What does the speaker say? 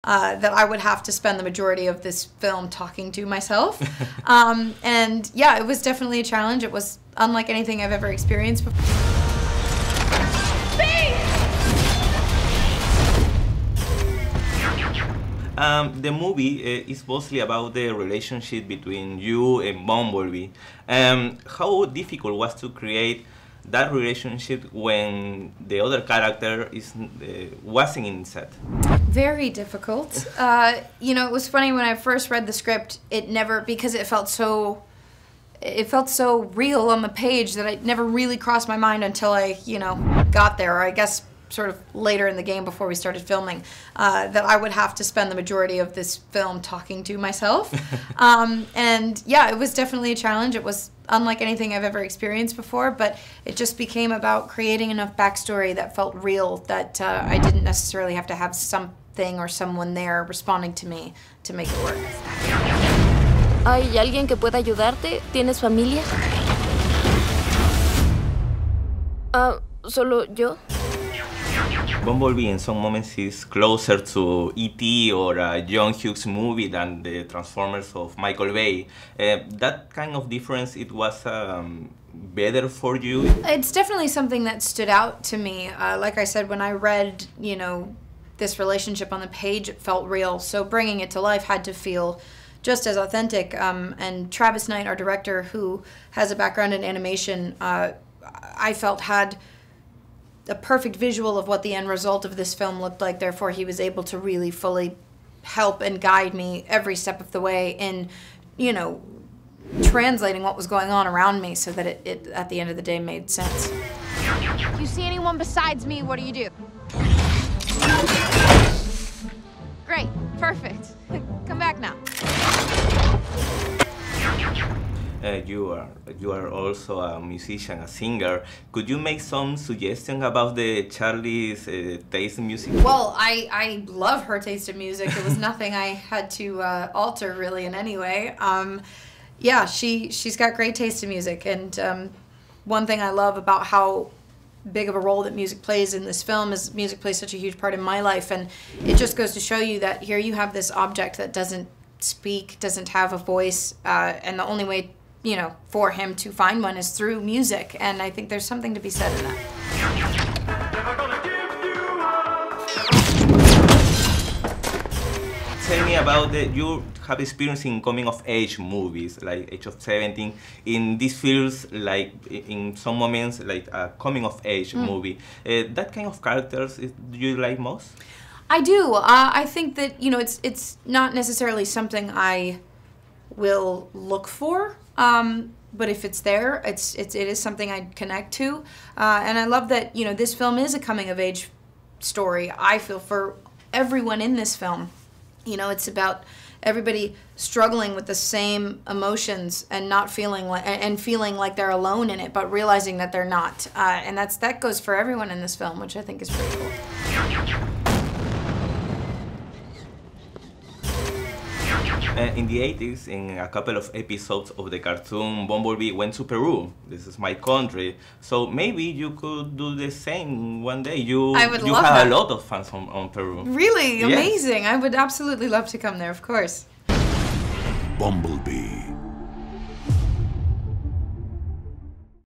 that I would have to spend the majority of this film talking to myself. And yeah, it was definitely a challenge. It was unlike anything I've ever experienced before. The movie is mostly about the relationship between you and Bumblebee. How difficult was to create that relationship when the other character wasn't in set? Very difficult. You know, it was funny when I first read the script. Because it felt so real on the page that it never really crossed my mind until I, got there. Or I guess sort of later in the game before we started filming, that I would have to spend the majority of this film talking to myself. And yeah, it was definitely a challenge. It was unlike anything I've ever experienced before, but it just became about creating enough backstory that felt real, that I didn't necessarily have to have something or someone there responding to me to make it work. ¿Hay alguien que pueda ayudarte? ¿Tienes familia? ¿Solo yo? Bumblebee in some moments is closer to E.T. or a John Hughes movie than the Transformers of Michael Bay. That kind of difference, it was better for you? It's definitely something that stood out to me. Like I said, when I read, this relationship on the page, it felt real. So bringing it to life had to feel just as authentic. And Travis Knight, our director, who has a background in animation, I felt had a perfect visual of what the end result of this film looked like. Therefore, he was able to really fully help and guide me every step of the way in, translating what was going on around me so that it at the end of the day made sense. If you see anyone besides me, what do? Great, perfect. Come back now. You are also a musician, a singer. Could you make some suggestions about Charlie's taste in music? Well, I love her taste in music. It was nothing I had to alter really in any way. Yeah, she's got great taste in music, and one thing I love about how big of a role that music plays in this film is music plays such a huge part in my life, and it just goes to show you that here you have this object that doesn't speak, doesn't have a voice, and the only way for him to find one is through music, and I think there's something to be said in that. Tell me about you have experience in coming-of-age movies, like Age of 17. In this feels like, in some moments, like a coming-of-age movie. That kind of characters, do you like most? I do. I think that it's not necessarily something I will look for. But if it's there, it is something I'd connect to, and I love that this film is a coming-of-age story. I feel for everyone in this film, it's about everybody struggling with the same emotions and not feeling like they're alone in it, but realizing that they're not, and that goes for everyone in this film, which I think is pretty cool. In the 80s, in a couple of episodes of the cartoon, Bumblebee went to Peru. This is my country. So maybe you could do the same one day. I would love have that. A lot of fans on Peru. Really? Yes. Amazing. I would absolutely love to come there, of course. Bumblebee.